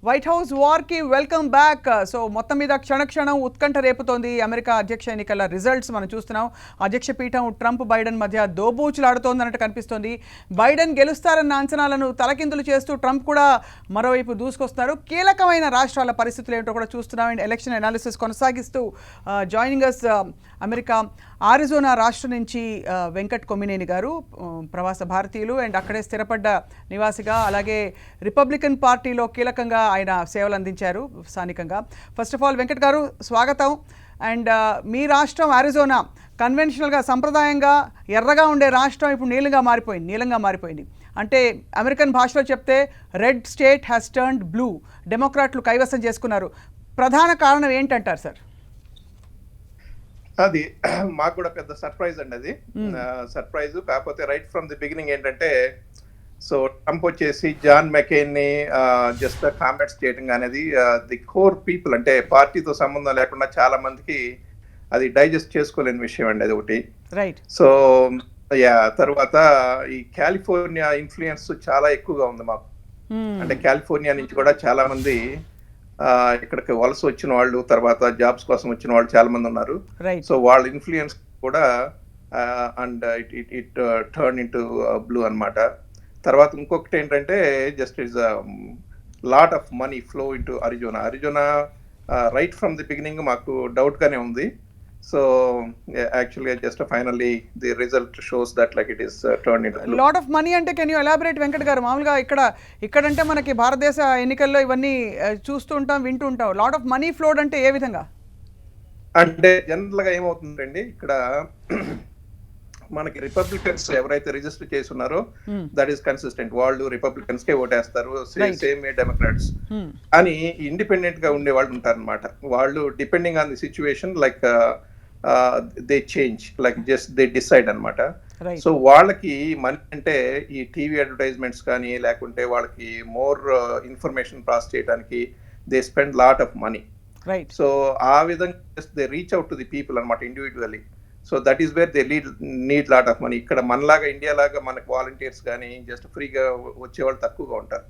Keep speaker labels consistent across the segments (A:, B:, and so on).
A: White House వార్కి welcome back. So మొత్తం మీద క్షణక్షణం ఉత్కంఠ రేపుతోంది అమెరికా అధ్యక్ష ఎన్నికల రిజల్ట్స్ మనం చూస్తున్నాం. అధ్యక్ష పీఠం ట్రంప్ బైడెన్ మధ్య దోబూచులాడుతోంది అన్నట్టు కనిపిస్తోంది. బైడెన్ గెలుస్తారన్న అంచనాలను తలకిందులు చేస్తూ ట్రంప్ కూడా మరోవైపు దూసుకొస్తున్నారు. కీలకమైన రాష్ట్రాల పరిస్థితులు ఏమిటో కూడా చూస్తున్నాం. అండ్ ఎలక్షన్ అనాలిసిస్ కొనసాగిస్తూ జాయినింగ్ అస్ అమెరికా ఆరిజోనా రాష్ట్రం నుంచి వెంకట్ కొమ్మినేని గారు, ప్రవాస భారతీయులు అండ్ అక్కడే స్థిరపడ్డ నివాసిగా, అలాగే రిపబ్లికన్ పార్టీలో కీలకంగా ఆయన సేవలు అందించారు స్థానికంగా. ఫస్ట్ ఆఫ్ ఆల్ వెంకట్ గారు స్వాగతం. అండ్ మీ రాష్ట్రం ఆరిజోనా కన్వెన్షనల్గా సంప్రదాయంగా ఎర్రగా ఉండే రాష్ట్రం ఇప్పుడు నీలంగా మారిపోయింది. అంటే అమెరికన్ భాషలో చెప్తే red state has turned blue. డెమోక్రాట్లు కైవసం చేసుకున్నారు. ప్రధాన కారణం ఏంటంటారు సార్?
B: అది మాకు కూడా పెద్ద సర్ప్రైజ్ అండి. అది సర్ప్రైజ్ కాకపోతే రైట్ ఫ్రమ్ ది బిగినింగ్ ఏంటంటే, సో ట్రంప్ వచ్చేసి జాన్ మెకెయిన్ ని జస్ట్ కామెంట్స్ చేయడం అనేది ది కోర్ పీపుల్, అంటే పార్టీతో సంబంధం లేకుండా చాలా మందికి అది డైజెస్ట్ చేసుకోలేని విషయం అండి. అది ఒకటి.
A: రైట్.
B: సో తర్వాత ఈ కాలిఫోర్నియా ఇన్ఫ్లుయెన్స్ చాలా ఎక్కువగా ఉంది మాకు. అంటే కాలిఫోర్నియా నుంచి కూడా చాలా మంది ఇక్కడికి వలస వచ్చిన వాళ్ళు, తర్వాత జాబ్స్ కోసం వచ్చిన వాళ్ళు చాలా మంది ఉన్నారు. సో వాళ్ళ ఇన్ఫ్లుయెన్స్ కూడా and it turn into blue అన్నమాట. తర్వాత ఇంకొకటి ఏంటంటే, just is lot of money flow into Arizona right from the beginning మాకు డౌట్ గానే ఉంది. సో యాక్చువల్గా just finally the result shows that like it is turn into
A: lot of money. అంటే can you elaborate Venkat గారు? మామూలుగా ఇక్కడంటే మనకి భారతదేశ ఎన్నికల్లో ఇవన్నీ చూస్తూ ఉంటాం, వింటూ ఉంటాం. లాట్ ఆఫ్ మనీ ఫ్లోడ్ అంటే ఏ విధంగా?
B: అంటే జనరల్ గా ఏమవుతుందండి, ఇక్కడ మనకి రిపబ్లికన్స్ ఎవరైతే రిజిస్టర్ చేసి ఉన్నారో దట్ ఈస్ కన్సిస్టెంట్. వాళ్ళు రిపబ్లికన్స్ కే ఓటేస్తారు, సేమ్ డెమోక్రాట్స్. అని ఇండిపెండెంట్ గా ఉండే వాళ్ళు ఉంటారు అనమాట. వాళ్ళు depending on the situation like they change, like just they decide అనమాట. సో వాళ్ళకి మనీ అంటే ఈ టీవీ అడ్వర్టైజ్మెంట్స్ కానీ, లేకుంటే వాళ్ళకి మోర్ ఇన్ఫర్మేషన్ పాస్ చేయడానికి they spend lot of money. So ఆ విధంగా they reach out to the people అనమాట individually. So that is where they need lot of money. ఇక్కడ మనలాగా ఇండియా లాగా మనకు వాలంటీర్స్ కానీ జస్ట్ ఫ్రీగా వచ్చేవాళ్ళు తక్కువగా ఉంటారు.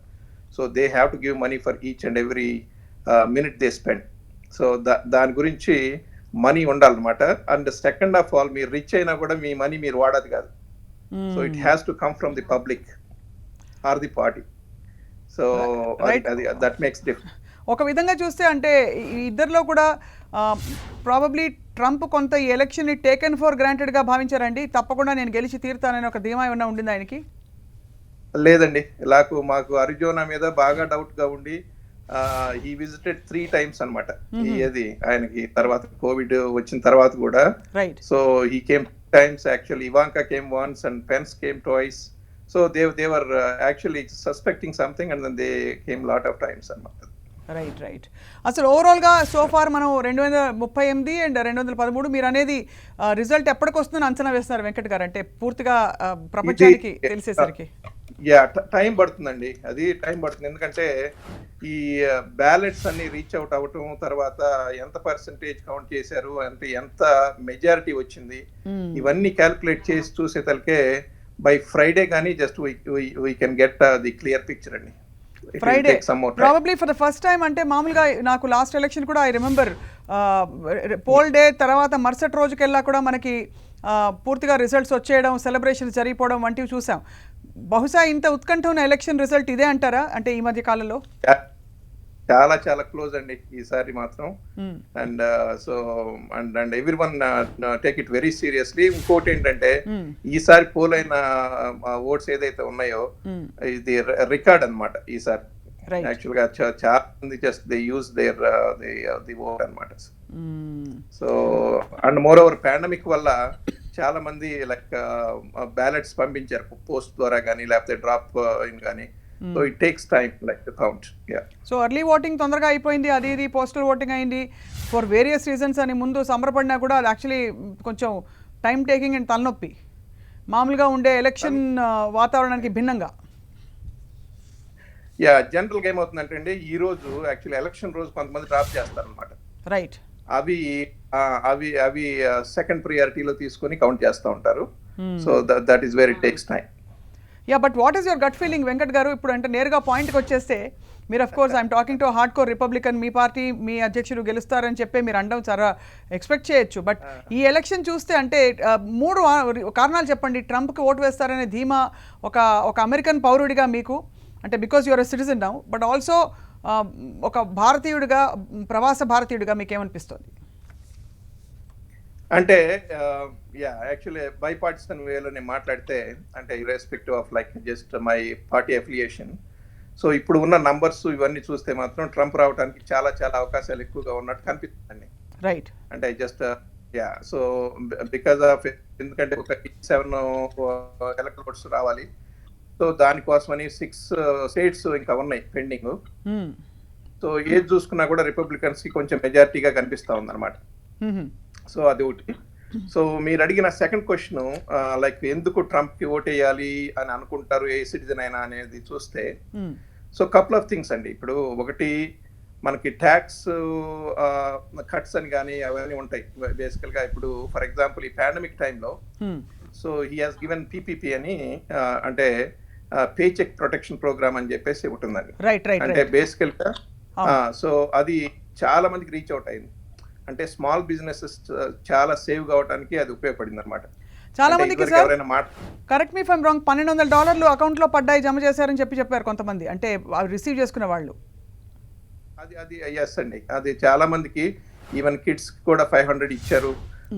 B: So they have to give money for each and every minute they spend. So దాని గురించి మనీ ఉండాలన్నమాట. అండ్ సెకండ్ ఆఫ్ ఆల్, మీరు రిచ్ అయినా కూడా మీ మనీ మీరు వాడదు కాదు. So it has to come from the public or the party. So that makes difference.
A: ఒక విధంగా చూస్తే అంటే ఇద్దరిలో కూడా ప్రాబబ్లీ ట్రంప్ కొంత ఈ ఎలక్షన్ని టేకెన్ ఫర్ గ్రాంటెడ్గా భావించారండి. తప్పకుండా నేను గెలిచి తీరుతానని ఒక ధీమా ఏమన్నా ఉండింది ఆయనకి?
B: లేదండి, మాకు అరిజోనా మీద బాగా డౌట్ గా ఉండి హీ విజిటెడ్ 3 times అనమాట. అది ఆయనకి తర్వాత కోవిడ్ వచ్చిన తర్వాత కూడా. So he came 2 times actually. Ivanka came once and Pence came twice. So they were actually suspecting something and then they came lot of times అనమాట.
A: రైట్. అసలు ఓవరాల్గా సోఫార్ మనం 238 అండ్ 213 మీరు అనేది రిజల్ట్ ఎప్పటికి వస్తుందని అంచనా వేస్తున్నారు వెంకట్ గారు? అంటే పూర్తిగా ప్రపంచానికి తెలిసేసరికి
B: టైం పడుతుందండి. అది టైం పడుతుంది, ఎందుకంటే ఈ బ్యాలెట్స్ అన్ని రీచ్ అవుట్ అవటం, తర్వాత ఎంత పర్సెంటేజ్ కౌంట్ చేశారు, అంటే ఎంత మెజారిటీ వచ్చింది, ఇవన్నీ క్యాల్కులేట్ చేసి చూసేతలకే బై ఫ్రైడే కానీ just we can get the clear picture అండి.
A: Friday probably for the first time. అంటే మామూలుగా నాకు లాస్ట్ ఎలక్షన్ కూడా ఐ రిమెంబర్ పోల్ డే తర్వాత మరుసటి రోజుకెల్లా కూడా మనకి పూర్తిగా రిజల్ట్స్ వచ్చేయడం, సెలబ్రేషన్స్ జరిగిపోవడం వంటివి చూసాం. బహుశా ఇంత ఉత్కంఠ ఉన్న ఎలక్షన్ రిజల్ట్ ఇదే అంటారా? అంటే ఈ మధ్య కాలంలో
B: చాలా చాలా క్లోజ్ అండి ఈసారి మాత్రం. And so and every one take it very seriously. ఇంకోటి ఏంటంటే, ఈసారి పోల్ అయిన ఓట్స్ ఏదైతే ఉన్నాయో ఇది రికార్డ్ అనమాట ఈసారి. యాక్చువల్ గా చాలా మంది just they use the vote అనమాట. So and moreover pandemic వల్ల చాలా మంది లైక్ బ్యాలెట్స్ పంపించారు పోస్ట్ ద్వారా కానీ, లేకపోతే డ్రాప్ ఇన్ కానీ. So it takes time like to count. Yeah.
A: So early voting తొందరగా అయిపోయింది, అది ఇది పోస్టల్ ఓటింగ్ అయింది ఫర్ వేరియస్ రీజన్స్ అని ముందు సంబరపడినా కూడా అది యాక్చువల్లీ కొంచెం టైం టేకింగ్ అండ్ తలనొప్పి మామూలుగా ఉండే ఎలక్షన్ వాతావరణానికి భిన్నంగా.
B: జనరల్గా ఏమవుతుందంటే అండి, ఈ రోజు యాక్చువల్లీ ఎలక్షన్ రోజు కొంతమంది డ్రాప్ చేస్తారు అనమాట.
A: రైట్.
B: అవి అవి అవి సెకండ్ ప్రియారిటీలో తీసుకొని కౌంట్ చేస్తూ ఉంటారు. So that is where it takes time.
A: Yeah but what is your gut feeling Venkat garu? ఇప్పుడు అంటే నేరుగా పాయింట్కి వచ్చేస్తే మీరు of course I'm talking to hardcore Republican, మీ పార్టీ మీ అధ్యక్షుడు గెలుస్తారని చెప్పి మీరు అనడం చాలా ఎక్స్పెక్ట్ చేయొచ్చు. బట్ ఈ ఎలక్షన్ చూస్తే అంటే మూడు కారణాలు చెప్పండి ట్రంప్కి ఓటు వేస్తారనే ధీమా ఒక అమెరికన్ పౌరుడిగా మీకు, అంటే because your a citizen now, but also ఒక భారతీయుడిగా, ప్రవాస భారతీయుడిగా మీకు ఏమనిపిస్తుంది?
B: అంటే యాక్చువల్లీ బైపార్టిసన్ వేలోనే మాట్లాడితే, అంటే irrespective of like just my party affiliation, so ఇప్పుడు ఉన్న నంబర్స్ ఇవన్నీ చూస్తే మాత్రం ట్రంప్ రావడానికి చాలా చాలా అవకాశాలు ఎక్కువగా ఉన్నట్టు కనిపిస్తుంది.
A: రైట్.
B: అంటే జస్ట్ సో బికాస్ ఆఫ్, ఎందుకంటే ఒక 7 ఎలక్ట్రల్ ఓట్స్ రావాలి, సో దానికోసమని 6 స్టేట్స్ ఇంకా ఉన్నాయి పెండింగ్. సో ఏది చూసుకున్నా కూడా రిపబ్లికన్స్ కి కొంచెం మెజారిటీగా కనిపిస్తా ఉందన్నమాట. సో అది ఒకటి. సో మీరు అడిగిన సెకండ్ క్వశ్చన్, లైక్ ఎందుకు ట్రంప్ కి ఓటేయాలి అని అనుకుంటారు ఏ సిటిజన్ అయినా అనేది చూస్తే, సో కపుల్ ఆఫ్ థింగ్స్ అండి. ఇప్పుడు ఒకటి, మనకి ట్యాక్స్ కట్స్ అని కానీ అవన్నీ ఉంటాయి బేసికల్ గా. ఇప్పుడు ఫర్ ఎగ్జాంపుల్ ఈ పాండమిక్ టైంలో so he has given PPP అని, అంటే పే చెక్ ప్రొటెక్షన్ ప్రోగ్రామ్ అని చెప్పేసి ఒకటి ఉందండి. అంటే బేసికల్ గా సో అది చాలా మందికి రీచ్ అవుట్ అయింది. అంటే స్మాల్ బిజినెసెస్ చాలా సేవ్ కావడానికి అది ఉపయోగపడింది అనమాట.
A: చాలా మందికి correct me if I'm wrong, $1,200 account లో పడ్డాయి, జమ చేశారని చెప్పారు కొంతమంది, అంటే రిసీవ్ చేసుకునే వాళ్ళు.
B: అది ఎస్ అండి, అది చాలా మందికి, ఈవెన్ కిడ్స్ కూడా 500 ఇచ్చారు.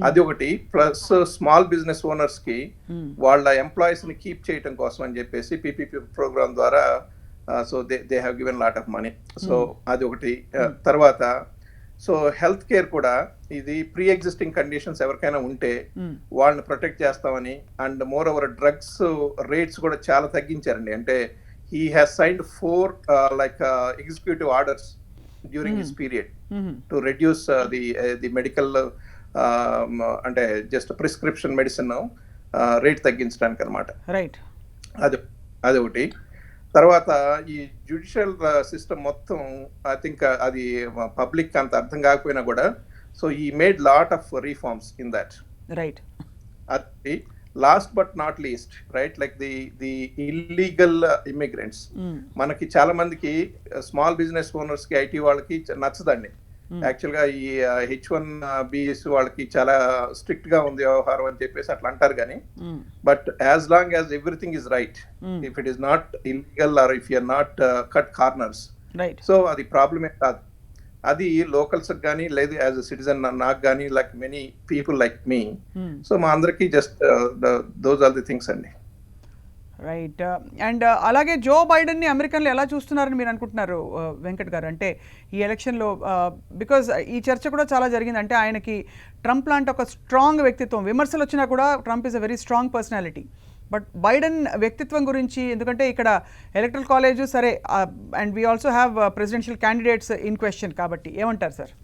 B: అది ఒకటి. ప్లస్ స్మాల్ బిజినెస్ ఓనర్స్ కి వాళ్ళ ఎంప్లాయీస్ ని కీప్ చేయడం కోసం అని చెప్పేసి పిపిపి ప్రోగ్రామ్ ద్వారా so they have given lot of money. So అది ఒకటి. తర్వాత సో హెల్త్ కేర్ కూడా, ఇది ప్రీ ఎగ్జిస్టింగ్ కండిషన్స్ ఎవరికైనా ఉంటే వాళ్ళని ప్రొటెక్ట్ చేస్తామని, and moreover drugs rates కూడా చాలా తగ్గించారండి. అంటే he has signed 4 like executive orders during this period to reduce the medical, అంటే జస్ట్ ప్రిస్క్రిప్షన్ మెడిసిన్ రేట్ తగ్గించడానికి అనమాట.
A: రైట్.
B: అది ఒకటి. తర్వాత ఈ జ్యుడిషియల్ సిస్టమ్ మొత్తం, ఐ థింక్ అది పబ్లిక్ అంత అర్థం కాకపోయినా కూడా, సో ఈ made lot of reforms in that.
A: Right.
B: అది last but not least, right, like the illegal immigrants. మనకి చాలా మందికి స్మాల్ బిజినెస్ ఓనర్స్ కి, ఐటీ వాళ్ళకి నచ్చదండి. యాక్చువల్ గా ఈ H1Bs వాళ్ళకి చాలా స్ట్రిక్ట్ గా ఉంది వ్యవహారం అని చెప్పేసి అట్లా అంటారు కానీ, but as long as everything is right, if it is not illegal or if you are not cut corners, so అది ప్రాబ్లమే కాదు. అది లోకల్స్ కానీ లేదు యాజ్ అ సిటిజన్ నాకు కానీ, like many people like me, so మా అందరికి just those are the things అండి.
A: రైట్. అండ్ అలాగే జో బైడెన్ని అమెరికన్లు ఎలా చూస్తున్నారని మీరు అనుకుంటున్నారు వెంకట్ గారు? అంటే ఈ ఎలక్షన్లో బికాజ్ ఈ చర్చ కూడా చాలా జరిగింది, అంటే ఆయనకి ట్రంప్ లాంటి ఒక స్ట్రాంగ్ వ్యక్తిత్వం, విమర్శలు వచ్చినా కూడా Trump is a very strong personality, but Biden వ్యక్తిత్వం గురించి, ఎందుకంటే ఇక్కడ ఎలక్ట్రల్ కాలేజ్ సరే, and we also have presidential candidates in question, కాబట్టి ఏమంటారు సార్?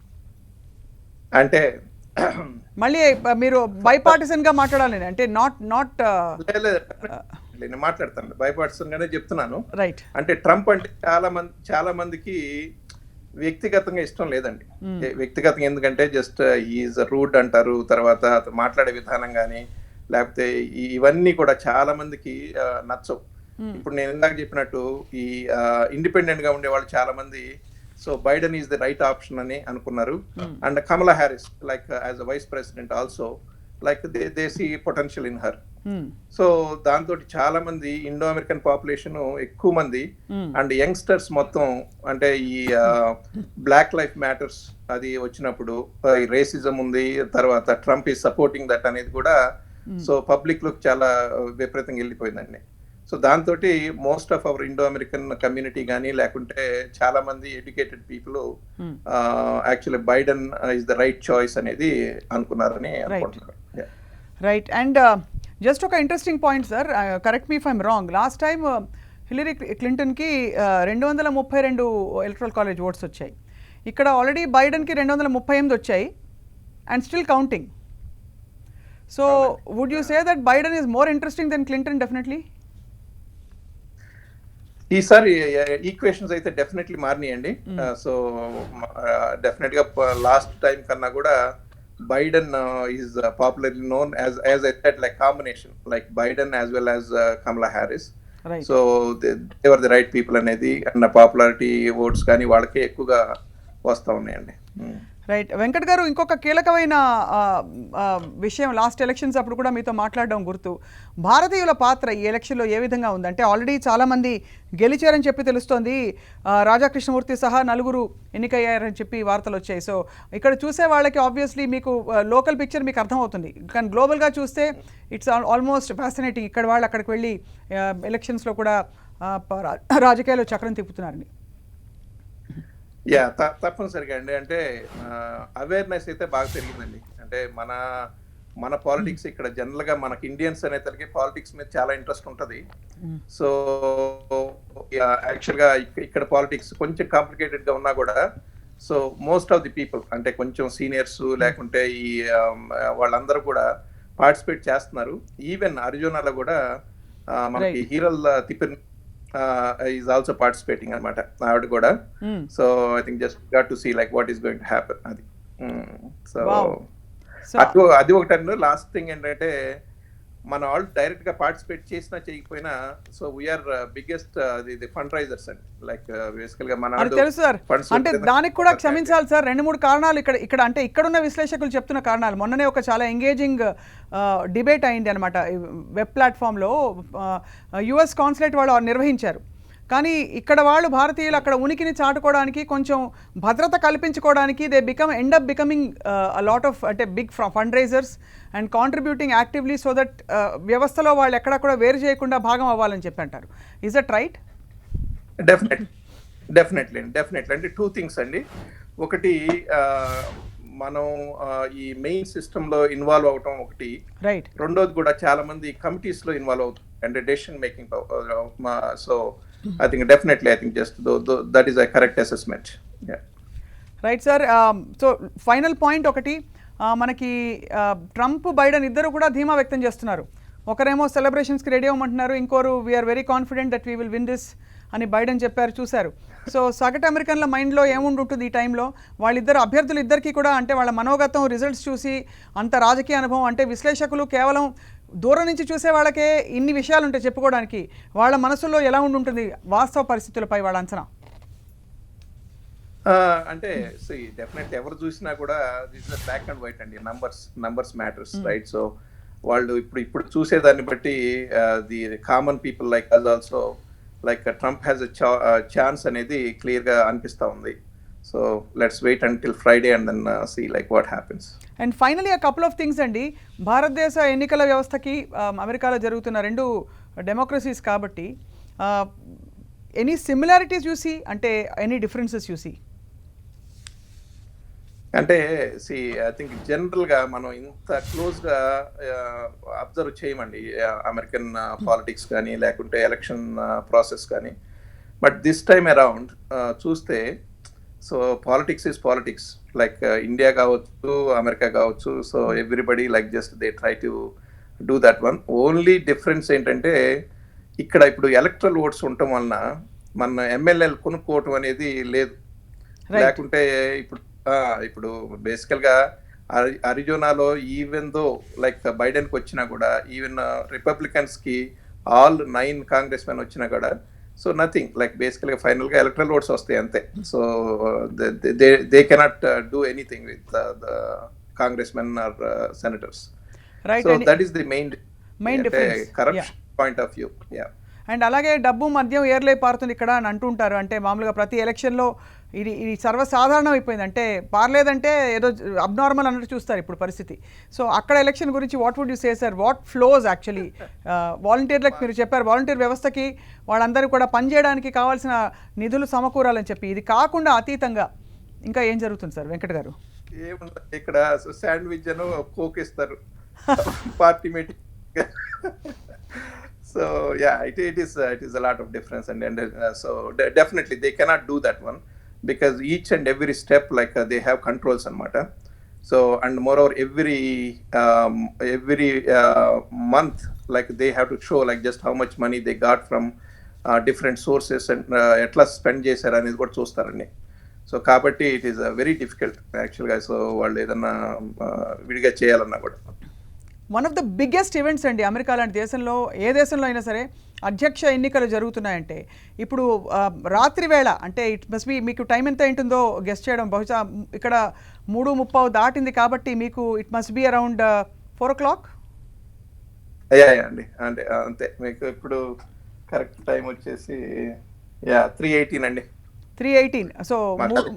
B: అంటే
A: మళ్ళీ మీరు బైపార్టిసన్ గా మాట్లాడాలి, అంటే నాట్
B: నేను మాట్లాడతాను బైపార్టిసన్ గానే చెప్తున్నాను.
A: రైట్.
B: అంటే ట్రంప్ అంటే చాలా మందికి వ్యక్తిగతంగా ఇష్టం లేదండి. వ్యక్తిగతంగా ఎందుకంటే జస్ట్ ఈజ్ రూడ్ అంటారు, తర్వాత మాట్లాడే విధానం కానీ లేకపోతే ఇవన్నీ కూడా చాలా మందికి నచ్చవు. ఇప్పుడు నేను ఇందాక చెప్పినట్టు ఈ ఇండిపెండెంట్ గా ఉండే వాళ్ళు చాలా మంది so Biden is the right option అని అనుకున్నారు. And Kamala Harris like as a vice president also like they see potential in her. So దాంతో చాలా మంది ఇండో అమెరికన్ పాపులేషన్ ఎక్కువ మంది అండ్ యంగ్స్టర్స్ మొత్తం, అంటే ఈ బ్లాక్ లైఫ్ మ్యాటర్స్ అది వచ్చినప్పుడు రేసిజం ఉంది, తర్వాత ట్రంప్ ఈజ్ సపోర్టింగ్ దట్ అనేది కూడా సో పబ్లిక్ లోకి చాలా విపరీతంగా వెళ్ళిపోయిందండి. సో దాంతో most of our Indo American community కానీ లేకుంటే చాలా మంది educated people actually Biden is the right choice అనేది అనుకున్నారని అనుకుంటున్నారు.
A: రైట్. అండ్ జస్ట్ ఒక interesting point sir, correct me if I'm wrong, last time Hillary క్లింటన్కి 232 ఎలక్ట్రల్ కాలేజ్ ఓట్స్ వచ్చాయి, ఇక్కడ ఆల్రెడీ బైడెన్కి 238 వచ్చాయి and still counting. So would you say that Biden is more interesting than Clinton? Definitely
B: ఈసారి equations అయితే definitely మారినాయండి. So definite గా last time కన్నా కూడా Biden is popularly known as I said, like combination, like Biden as well as Kamala Harris.
A: Right.
B: So they're the right people అనేది and popularity votes కానీ వాళ్ళకే ఎక్కువగా వస్తూ ఉన్నాయండి.
A: రైట్. వెంకట్ గారు, ఇంకొక కీలకమైన ఆ, ఆ, విషయం లాస్ట్ ఎలక్షన్స్ అప్పుడు కూడా మీతో మాట్లాడడం గుర్తు. భారతీయుల పాత్ర ఈ ఎలక్షన్లో ఏ విధంగా ఉందంటే ఆల్రెడీ చాలామంది గెలిచారని చెప్పి తెలుస్తోంది. రాధాకృష్ణమూర్తి సహా నలుగురు ఎన్నికయ్యారని చెప్పి వార్తలు వచ్చాయి. సో ఇక్కడ చూసే వాళ్ళకి ఆబ్వియస్లీ మీకు లోకల్ పిక్చర్ మీకు అర్థమవుతుంది, కానీ గ్లోబల్గా చూస్తే ఇట్స్ ఆల్మోస్ట్ ఫ్యాసినేటింగ్. ఇక్కడ వాళ్ళు అక్కడికి వెళ్ళి ఎలక్షన్స్లో కూడా రాజకీయాలు చక్రం తిప్పుతున్నారని.
B: యా తప్పనిసరిగా అండి. అంటే అవేర్నెస్ అయితే బాగా పెరిగిందండి. అంటే మన పాలిటిక్స్ ఇక్కడ జనరల్ గా మనకి ఇండియన్స్ అనేసరికి పాలిటిక్స్ మీద చాలా ఇంట్రెస్ట్ ఉంటుంది. సో యాక్చువల్ గా ఇక్కడ పాలిటిక్స్ కొంచెం కాంప్లికేటెడ్ గా ఉన్నా కూడా so most of the people అంటే కొంచెం సీనియర్స్ లేకుంటే ఈ వాళ్ళందరూ కూడా పార్టిసిపేట్ చేస్తున్నారు. ఈవెన్ అరిజోనాలో కూడా మనకి హీరల్ తిప్పిన ఈజ్ ఆల్సో పార్టిసిపేటింగ్ అనమాట ఆవిడ కూడా. So I think just got to see like what is going to happen అది. సో అది ఒకటి. లాస్ట్ థింగ్ ఏంటంటే మన వాళ్ళు డైరెక్ట్ గా పార్టిసిపేట్ చేసినా చేయకపోయినా so we're biggest fundraisers అండి. లైక్ బేసికల్ గా మన
A: తెలుసు సార్. అంటే దానికి కూడా క్షమించాలి సార్, 2-3 కారణాలు ఇక్కడ అంటే ఇక్కడున్న విశ్లేషకులు చెప్తున్న కారణాలు. మొన్ననే ఒక చాలా ఎంగేజింగ్ డిబేట్ అయింది అనమాట వెబ్ ప్లాట్ఫామ్లో. యుఎస్ కాన్సులేట్ వాళ్ళు నిర్వహించారు, కానీ ఇక్కడ వాళ్ళు భారతీయులు అక్కడ ఉనికిని చాటుకోవడానికి కొంచెం భద్రత కల్పించుకోవడానికి they end up becoming lot of అంటే big fund raisers and contributing actively so that వ్యవస్థలో వాళ్ళు ఎక్కడ కూడా వేరు చేయకుండా భాగం అవ్వాలని చెప్పి అంటారు. Is that right?
B: డెఫినెట్లీ అంటే 2 థింగ్స్ అండి. ఒకటి మనం ఈ మెయిన్ సిస్టమ్ లో ఇన్వాల్వ్ అవటం ఒకటి, రైట్. రెండోది కూడా చాలా మంది కమిటీస్ లో ఇన్వాల్వ్ అవుతారు అంటే decision making. So I think definitely just that is a correct assessment. Yeah.
A: Right, sir. So final point ఒకటి, మనకి ట్రంప్ బైడెన్ ఇద్దరు కూడా ధీమా వ్యక్తం చేస్తున్నారు. ఒకరేమో సెలబ్రేషన్స్కి రెడీ అవ్వమంటున్నారు, ఇంకోరు we're very confident that we will win this అని బైడెన్ చెప్పారు, చూశారు. సో సగటు అమెరికన్ల మైండ్లో ఏముంటుంది ఈ టైంలో? వాళ్ళిద్దరు అభ్యర్థులు ఇద్దరికి కూడా అంటే వాళ్ళ మనోగతం రిజల్ట్స్ చూసి అంత రాజకీయ అనుభవం అంటే విశ్లేషకులు కేవలం దూరం నుంచి చూసే వాళ్ళకే ఇన్ని విషయాలు ఉంటాయి చెప్పుకోవడానికి, వాళ్ళ మనసులో ఎలా ఉంటుంది వాస్తవ పరిస్థితులపై వాళ్ళ అంచనా?
B: అంటే డెఫినెట్ ఎవరు చూసినా కూడా this is black and white అండి. Numbers matters, right? సో వాళ్ళు ఇప్పుడు చూసేదాన్ని బట్టి the common people like us also like Trump has chance అనేది క్లియర్ గా అనిపిస్తా ఉంది. So let's wait until Friday and then see like what happens.
A: And finally a couple of things అండి. భారతదేశ ఎన్నికల వ్యవస్థకి అమెరికాలో జరుగుతున్న 2 డెమోక్రసీస్ కాబట్టి ఎనీ సిమిలారిటీస్ చూసి అంటే ఎనీ డిఫరెన్సెస్ చూసి?
B: అంటే ఐ థింక్ జనరల్ గా మనం ఇంత క్లోజ్ గా అబ్జర్వ్ చేయమండి అమెరికన్ పాలిటిక్స్ కానీ లేకుంటే ఎలక్షన్ ప్రాసెస్ కానీ. బట్ దిస్ టైమ్ అరౌండ్ చూస్తే so politics is politics, like India కావచ్చు అమెరికా కావచ్చు. So everybody like just they try to do that one. Only difference ఏంటంటే ఇక్కడ ఇప్పుడు ఎలక్ట్రల్ ఓట్స్ ఉండటం వలన మన ఎమ్మెల్యేలు కొనుక్కోవటం అనేది లేదు. లేకుంటే ఇప్పుడు బేసికల్ గా అరిజోనాలో ఈవెన్ దో లైక్ బైడెన్కి వచ్చినా కూడా ఈవెన్ రిపబ్లికన్స్ కి ఆల్ 9 కాంగ్రెస్ మెన్ వచ్చినా కూడా సో నథింగ్ లైక్ బేసికల్గా ఫైనల్గా ఎలక్ట్రల్ ఓట్స్ వస్తాయి అంతే. So they cannot do anything with the congressmen or senators. So that is the main difference, corruption point of view. Yeah.
A: And అలాగే డబ్బు మద్యం ఏర్లే పారుతుంది ఇక్కడ అని అంటుంటారు. అంటే మామూలుగా ప్రతి ఎలక్షన్లో ఇది సర్వసాధారణం అయిపోయింది. అంటే పారలేదంటే ఏదో అబ్నార్మల్ అన్నట్టు చూస్తారు ఇప్పుడు పరిస్థితి. సో అక్కడ ఎలక్షన్ గురించి what would you say sir? What flows actually వాలంటీర్లకు మీరు చెప్పారు, వాలంటీర్ వ్యవస్థకి వాళ్ళందరూ కూడా పనిచేయడానికి కావాల్సిన నిధులు సమకూరాలని చెప్పి, ఇది కాకుండా అతీతంగా ఇంకా ఏం జరుగుతుంది సార్ వెంకట్ గారు?
B: ఏముంది ఇక్కడ శాండ్విచ్ అని కోక్ ఇస్తారు party meeting. So yeah, it is a lot of difference and so definitely they cannot do that one because each and every step like they have controls anamata. So and moreover every month like they have to show like just how much money they got from different sources and etla spend chesaru anedi kuda chustarani. So kabatti it is very difficult actually guys. So vallu edanna vidiga cheyalanna kuda.
A: One of the biggest events అండి America లాంటి దేశంలో, ఏ దేశంలో అయినా సరే అధ్యక్ష ఎన్నికలు జరుగుతున్నాయంటే ఇప్పుడు రాత్రి వేళ అంటే ఇట్ మస్ట్ బి, మీకు టైం ఎంత ఉంటుందో గెస్ట్ చేయడం, బహుశా ఇక్కడ 3:30 దాటింది కాబట్టి మీకు it must be around 4 o'clock.
B: అండి అంటే అంతే, మీకు ఇప్పుడు కరెక్ట్ టైం వచ్చేసి 3:18 అండి.
A: 3:18. సో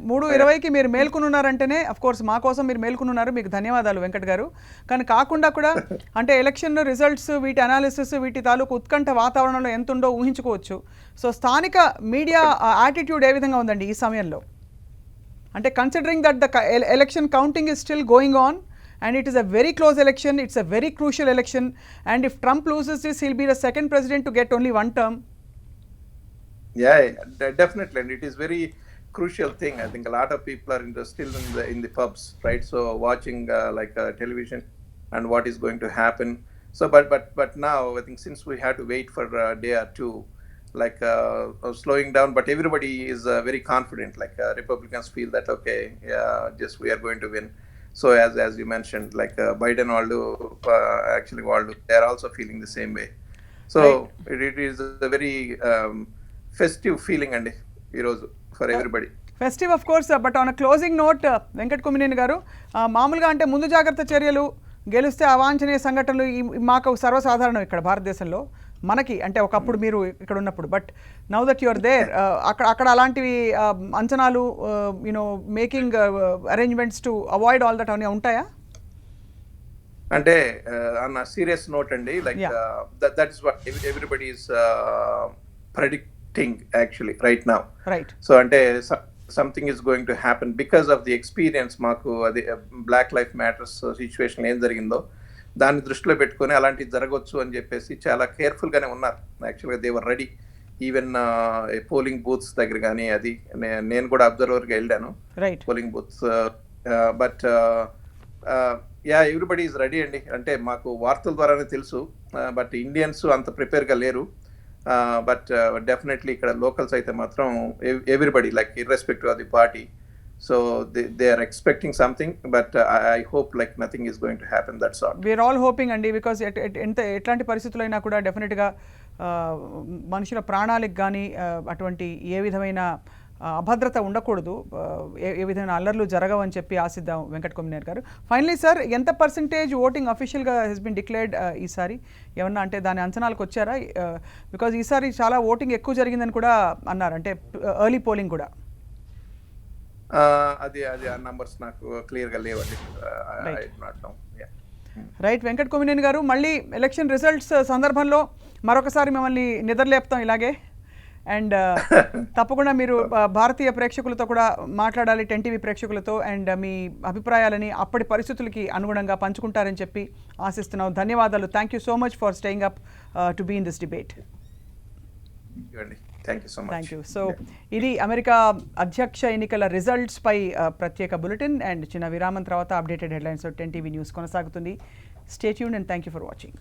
A: 3:20కి మీరు మేల్కొని ఉన్నారంటేనే, అఫ్ కోర్స్ మా కోసం మీరు మేల్కొని ఉన్నారు, మీకు ధన్యవాదాలు వెంకట్ గారు. కానీ కాకుండా కూడా అంటే ఎలక్షన్ రిజల్ట్స్, వీటి అనాలిసిస్, వీటి తాలూకు ఉత్కంఠ వాతావరణంలో ఎంత ఉందో ఊహించుకోవచ్చు. సో స్థానిక మీడియా యాటిట్యూడ్ ఏ విధంగా ఉందండి ఈ సమయంలో? అంటే considering that the election counting is still going on and it is a very close election, it's a very crucial election, and if Trump loses this, he'll be the second president to get only one term.
B: Definitely, and it is very crucial thing. I think a lot of people are still in the pubs, right? So watching television and what is going to happen. So but now I think since we have to wait for a day or two, slowing down, but everybody is very confident. Republicans feel that okay, just we are going to win. So as you mentioned, Biden actually they are also feeling the same way. So right. It is a very festive feeling and for everybody.
A: Festive of course, but on closing note Venkat Kommineni గారు, మామూలుగా అంటే ముందు జాగ్రత్త చర్యలు, గెలిస్తే అవాంఛనీయ సంఘటనలు మాకు సర్వసాధారణం ఇక్కడ భారతదేశంలో, మనకి అంటే ఒకప్పుడు మీరు ఇక్కడ ఉన్నప్పుడు. But now that you're there, అక్కడ అలాంటివి అంచనాలు, making arrangements to avoid all that అని ఉంటాయా?
B: అంటే ఆన్ సీరియస్ నోట్ అండి, that is what everybody is predicting actually right now.
A: Right.
B: So ante something is going to happen because of the experience maaku adi black life matters situation em jarigindo దాన్ని దృష్టిలో పెట్టుకొని అలాంటివి జరగవచ్చు అని చెప్పేసి చాలా careful గానే ఉన్నారు. యాక్చువల్గా they were ready, even polling booths దగ్గర కానీ, అది నేను కూడా అబ్జర్వర్గా వెళ్ళాను polling booths. But everybody is ready అండి. అంటే మాకు వార్తల ద్వారానే తెలుసు, బట్ ఇండియన్స్ అంత ప్రిపేర్గా లేరు. బట్ డెఫినెట్లీ ఇక్కడ లోకల్స్ అయితే మాత్రం everybody irrespective of the party, so they are expecting something, but I hope nothing is going to happen, that's all.
A: We are all hoping andi, because ఎట్లాంటి పరిస్థితులైనా కూడా డెఫినెట్గా మనుషుల ప్రాణాలకు కానీ అటువంటి ఏ విధమైన అభద్రత ఉండకూడదు, ఏ విధమైన అల్లర్లు జరగవని చెప్పి ఆశిద్దాం వెంకట్ కొమ్మినేని గారు. ఫైనలీ సార్, ఎంత పర్సెంటేజ్ ఓటింగ్ అఫీషియల్గా హెస్ బిన్ డిక్లేర్డ్ ఈసారి? ఏమన్నా అంటే దాని అంచనాలకు వచ్చారా? బికాజ్ ఈసారి చాలా ఓటింగ్ ఎక్కువ జరిగిందని కూడా అన్నారు, అంటే ఎర్లీ పోలింగ్ కూడా.
B: అది ఆ నంబర్స్ నాకు క్లియర్గా లేవండి.
A: రైట్ వెంకట్ కొమ్మినేని గారు, మళ్ళీ ఎలక్షన్ రిజల్ట్స్ సందర్భంలో మరొకసారి మిమ్మల్ని నిద్రలేపుతాం ఇలాగే. అండ్ తప్పకుండా మీరు భారతీయ ప్రేక్షకులతో కూడా మాట్లాడాలి, 10TV ప్రేక్షకులతో, అండ్ మీ అభిప్రాయాలని అప్పటి పరిస్థితులకి అనుగుణంగా పంచుకుంటారని చెప్పి ఆశిస్తున్నాం. ధన్యవాదాలు. Thank you so much for staying up to be in this debate. Thank you. So ఇది అమెరికా అధ్యక్ష ఎన్నికల రిజల్ట్స్ పై ప్రత్యేక బులెటిన్. అండ్ చిన్న విరామం తర్వాత అప్డేటెడ్ హెడ్లైన్స్ 10TV న్యూస్ కొనసాగుతుంది. Stay tuned and thank you for watching.